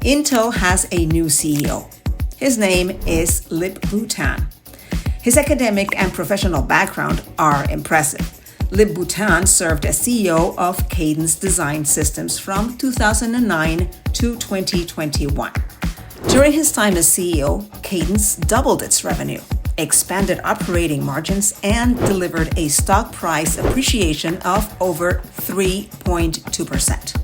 Intel has a new CEO. His name is Lip-Bu Tan. His academic and professional background are impressive. Lip-Bu Tan served as CEO of Cadence Design Systems from 2009 to 2021. During his time as CEO, Cadence doubled its revenue, expanded operating margins, and delivered a stock price appreciation of over 3.2%.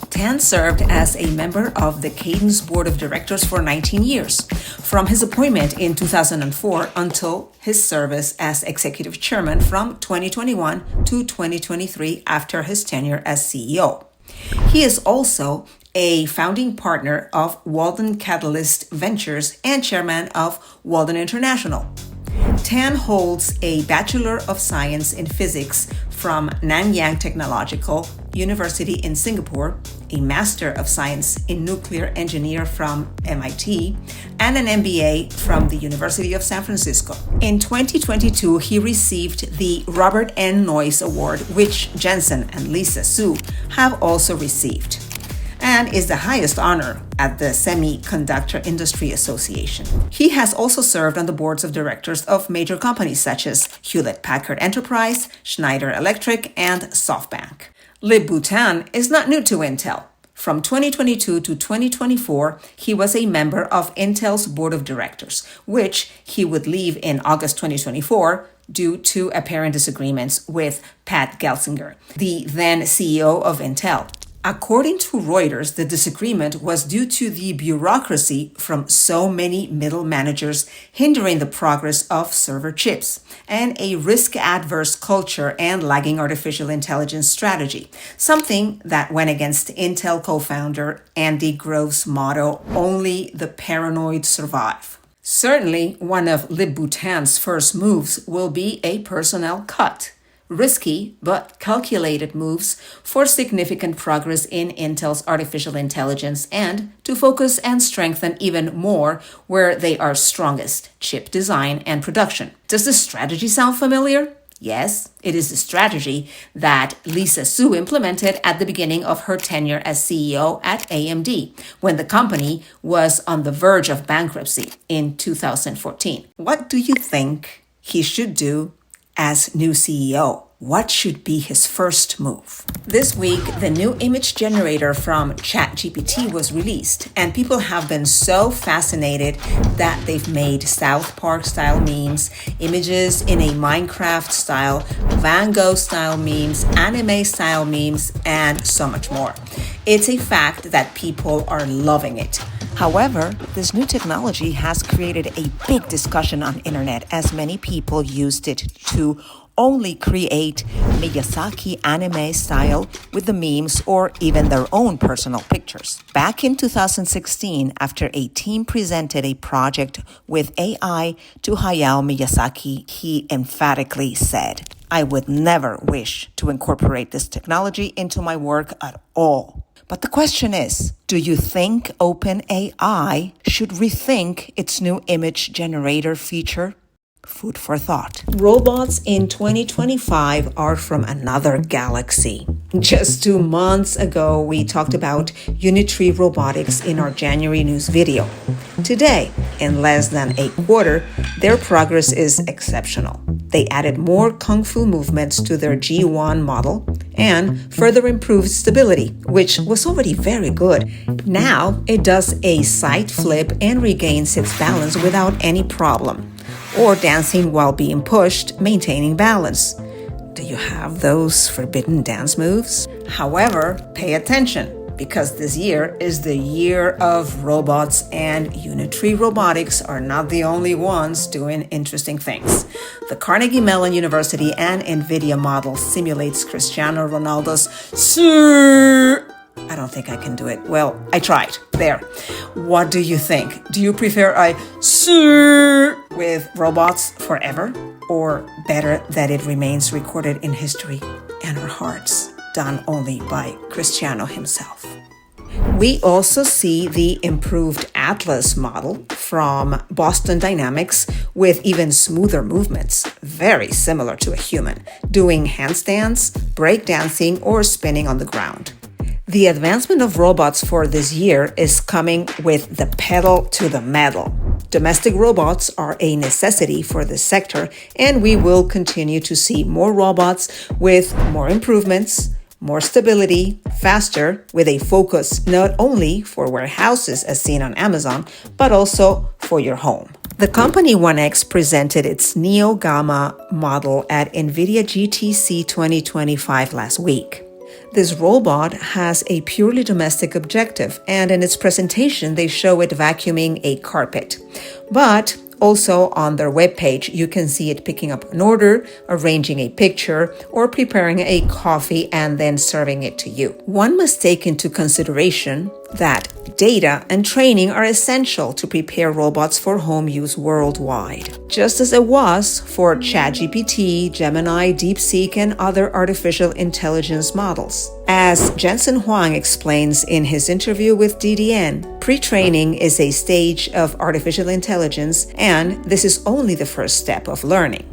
Tan served as a member of the Cadence Board of Directors for 19 years, from his appointment in 2004 until his service as executive chairman from 2021 to 2023 after his tenure as CEO. He is also a founding partner of Walden Catalyst Ventures and chairman of Walden International. Tan holds a Bachelor of Science in Physics from Nanyang Technological University in Singapore, a Master of Science in Nuclear Engineer from MIT, and an MBA from the University of San Francisco. In 2022, he received the Robert N. Noyce Award, which Jensen and Lisa Su have also received, and is the highest honor at the Semiconductor Industry Association. He has also served on the boards of directors of major companies such as Hewlett-Packard Enterprise, Schneider Electric, and SoftBank. Lip-Bu Tan is not new to Intel. From 2022 to 2024, he was a member of Intel's board of directors, which he would leave in August 2024 due to apparent disagreements with Pat Gelsinger, the then CEO of Intel. According to Reuters, the disagreement was due to the bureaucracy from so many middle managers hindering the progress of server chips, and a risk-adverse culture and lagging artificial intelligence strategy, something that went against Intel co-founder Andy Grove's motto, "Only the paranoid survive." Certainly, one of Lip-Bu Tan's first moves will be a personnel cut. Risky but calculated moves for significant progress in Intel's artificial intelligence and to focus and strengthen even more where they are strongest, chip design and production. Does this strategy sound familiar? Yes, it is the strategy that Lisa Su implemented at the beginning of her tenure as CEO at AMD, when the company was on the verge of bankruptcy in 2014. What do you think he should do as new CEO? What should be his first move? This week, the new image generator from Chat GPT was released, and people have been so fascinated that they've made South Park-style memes, images in a Minecraft-style, Van Gogh-style memes, anime-style memes, and so much more. It's a fact that people are loving it. However, this new technology has created a big discussion on the internet as many people used it to only create Miyazaki anime style with the memes or even their own personal pictures. Back in 2016, after a team presented a project with AI to Hayao Miyazaki, he emphatically said, "I would never wish to incorporate this technology into my work at all." But the question is, do you think OpenAI should rethink its new image generator feature? Food for thought. Robots in 2025 are from another galaxy. Just 2 months ago, we talked about Unitree Robotics in our January news video. Today, in less than a quarter, their progress is exceptional. They added more kung fu movements to their G1 model and further improved stability, which was already very good. Now, it does a side flip and regains its balance without any problem, or dancing while being pushed, maintaining balance. Do you have those forbidden dance moves? However, pay attention, because this year is the year of robots, and Unitree Robotics are not the only ones doing interesting things. The Carnegie Mellon University and Nvidia model simulates Cristiano Ronaldo's I don't think I can do it. Well, I tried. There. What do you think? Do you prefer I with robots forever, or better that it remains recorded in history and our hearts, done only by Cristiano himself? We also see the improved Atlas model from Boston Dynamics with even smoother movements, very similar to a human, doing handstands, breakdancing, or spinning on the ground. The advancement of robots for this year is coming with the pedal to the metal. Domestic robots are a necessity for this sector, and we will continue to see more robots with more improvements, more stability, faster, with a focus not only for warehouses as seen on Amazon, but also for your home. The company 1X presented its Neo Gamma model at Nvidia GTC 2025 last week. This robot has a purely domestic objective, and in its presentation, they show it vacuuming a carpet. But also on their webpage, you can see it picking up an order, arranging a picture, or preparing a coffee and then serving it to you. One must take into consideration that data and training are essential to prepare robots for home use worldwide, just as it was for Chat GPT, Gemini, DeepSeek, and other artificial intelligence models. As Jensen Huang explains in his interview with DDN, pre-training is a stage of artificial intelligence, and this is only the first step of learning.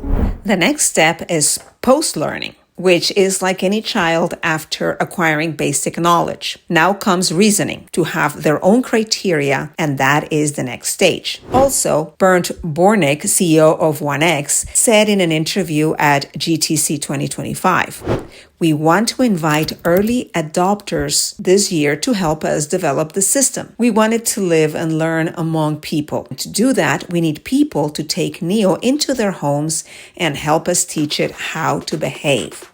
The next step is post-learning, which is like any child after acquiring basic knowledge. Now comes reasoning, to have their own criteria, and that is the next stage. Also, Bernd Bornick, CEO of 1X, said in an interview at GTC 2025, "We want to invite early adopters this year to help us develop the system. We want it to live and learn among people. To do that, we need people to take Neo into their homes and help us teach it how to behave."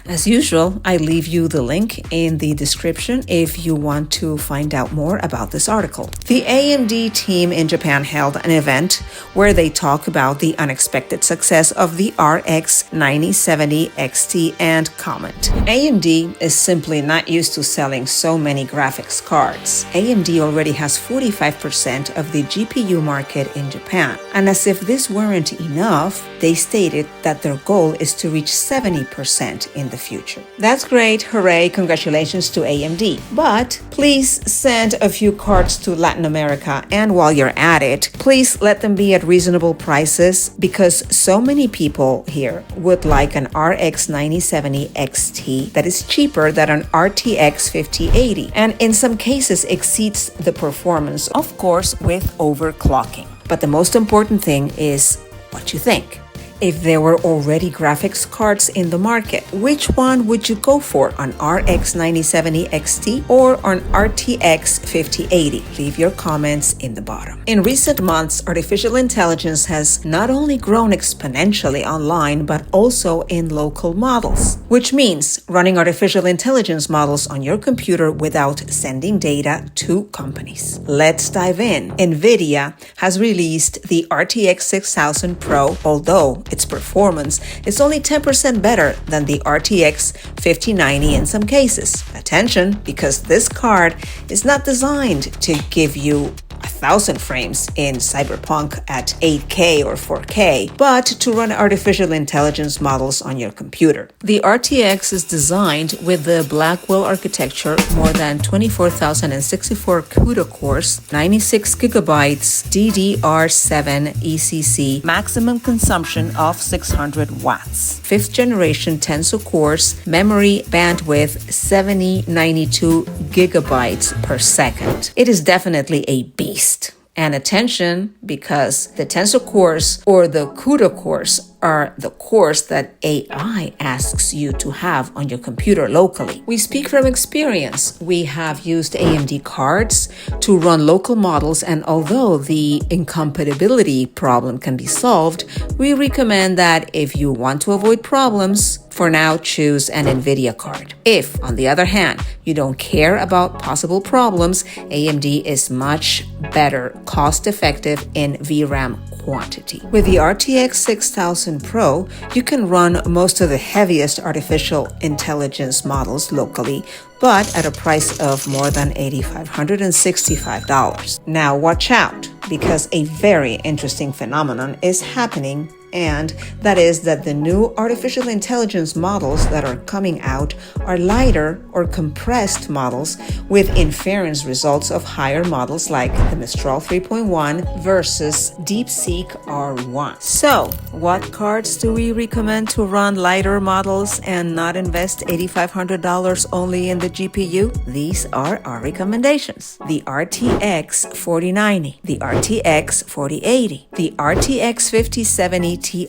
As usual, I leave you the link in the description if you want to find out more about this article. The AMD team in Japan held an event where they talk about the unexpected success of the RX 9070 XT and comment. AMD is simply not used to selling so many graphics cards. AMD already has 45% of the GPU market in Japan, and as if this weren't enough, they stated that their goal is to reach 70% in the future. That's great, hooray, congratulations to AMD. But please send a few cards to Latin America, and while you're at it, please let them be at reasonable prices, because so many people here would like an RX 9070 XT that is cheaper than an RTX 5080, and in some cases exceeds the performance, of course with overclocking. But the most important thing is what you think. If there were already graphics cards in the market, which one would you go for, an RX 9070 XT or an RTX 5080? Leave your comments in the bottom. In recent months, artificial intelligence has not only grown exponentially online, but also in local models, which means running artificial intelligence models on your computer without sending data to companies. Let's dive in. Nvidia has released the RTX 6000 Pro, although its performance is only 10% better than the RTX 5090 in some cases. Attention, because this card is not designed to give you 1,000 frames in Cyberpunk at 8K or 4K, but to run artificial intelligence models on your computer. The RTX is designed with the Blackwell architecture, more than 24,064 CUDA cores, 96 gigabytes DDR7 ECC, maximum consumption of 600 watts. 5th generation Tensor cores, memory bandwidth 7092 gigabytes per second. It is definitely a beast. And attention, because the Tensor cores or the CUDA cores are the cores that AI asks you to have on your computer locally. We speak from experience. We have used AMD cards to run local models, and although the incompatibility problem can be solved, we recommend that if you want to avoid problems, for now, choose an Nvidia card. If, on the other hand, you don't care about possible problems, AMD is much better, cost-effective in VRAM quantity. With the RTX 6000 Pro, you can run most of the heaviest artificial intelligence models locally, but at a price of more than $8,565. Now watch out, because a very interesting phenomenon is happening and that is that the new artificial intelligence models that are coming out are lighter or compressed models with inference results of higher models like the Mistral 3.1 versus DeepSeek R1. So, what cards do we recommend to run lighter models and not invest $8,500 only in the GPU? These are our recommendations. The RTX 4090, the RTX 4080, the RTX 5070 Ti,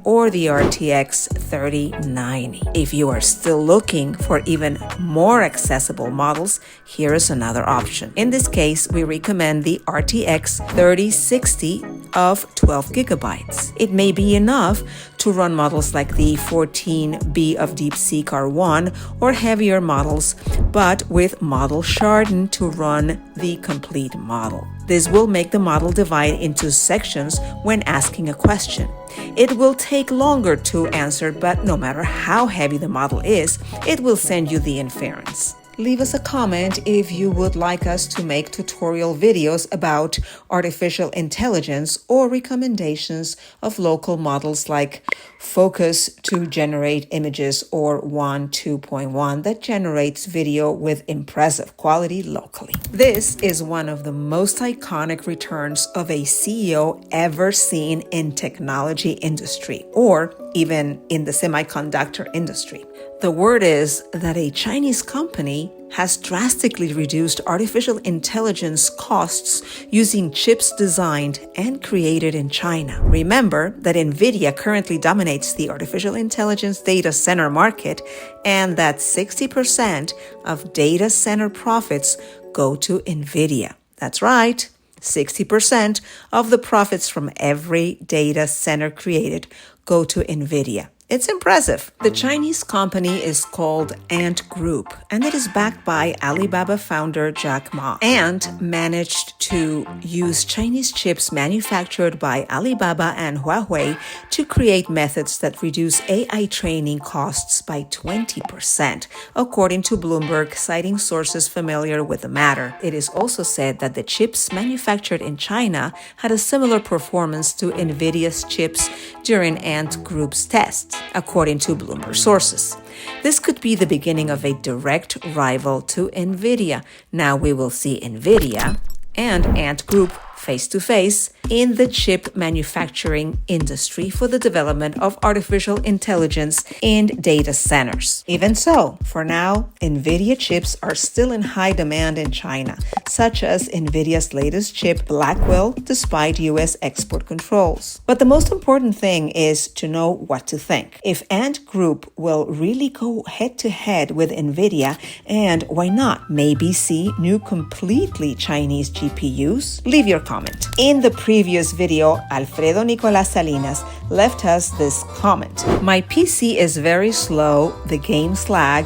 or the RTX 3090. If you are still looking for even more accessible models, here is another option. In this case, we recommend the RTX 3060 of 12 gigabytes. It may be enough to run models like the 14B of DeepSeek R1 or heavier models, but with model sharding to run the complete model. This will make the model divide into sections when asking a question. It will take longer to answer, but no matter how heavy the model is, it will send you the inference. Leave us a comment if you would like us to make tutorial videos about artificial intelligence or recommendations of local models like Focus to generate images or 2.1 that generates video with impressive quality locally. This is one of the most iconic returns of a CEO ever seen in technology industry or even in the semiconductor industry. The word is that a Chinese company has drastically reduced artificial intelligence costs using chips designed and created in China. Remember that Nvidia currently dominates the artificial intelligence data center market and that 60% of data center profits go to Nvidia. That's right. 60% of the profits from every data center created go to Nvidia. It's impressive. The Chinese company is called Ant Group, and it is backed by Alibaba founder Jack Ma, and managed to use Chinese chips manufactured by Alibaba and Huawei to create methods that reduce AI training costs by 20%, according to Bloomberg, citing sources familiar with the matter. It is also said that the chips manufactured in China had a similar performance to Nvidia's chips during Ant Group's tests, according to Bloomberg sources. This could be the beginning of a direct rival to Nvidia. Now we will see Nvidia and Ant Group face-to-face in the chip manufacturing industry for the development of artificial intelligence in data centers. Even so, for now, Nvidia chips are still in high demand in China, such as Nvidia's latest chip, Blackwell, despite US export controls. But the most important thing is to know what to think. If Ant Group will really go head-to-head with Nvidia, and why not maybe see new completely Chinese GPUs? Leave your comment. In the previous video, Alfredo Nicolás Salinas left us this comment. My PC is very slow, the games lag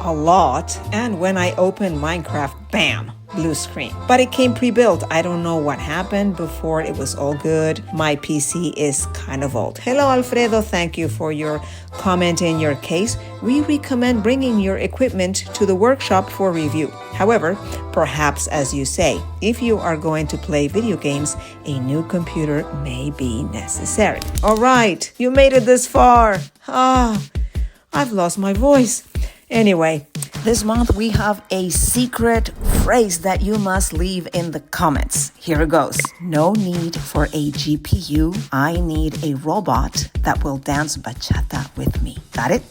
a lot, and when I open Minecraft, bam, blue screen. But it came pre-built. I don't know what happened before it was all good. My PC is kind of old. Hello, Alfredo. Thank you for your comment. In your case, we recommend bringing your equipment to the workshop for review. However, perhaps as you say, if you are going to play video games, a new computer may be necessary. All right, you made it this far. I've lost my voice. Anyway, this month we have a secret phrase that you must leave in the comments. Here it goes. No need for a GPU. I need a robot that will dance bachata with me. Got it?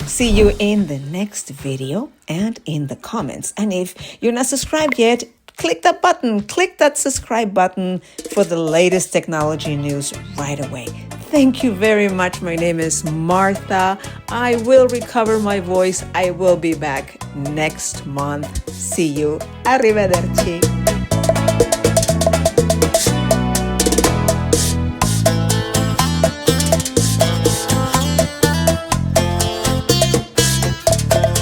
See you in the next video and in the comments. And if you're not subscribed yet, click that button. Click that subscribe button for the latest technology news right away. Thank you very much. My name is Martha. I will recover my voice. I will be back next month. See you. Arrivederci.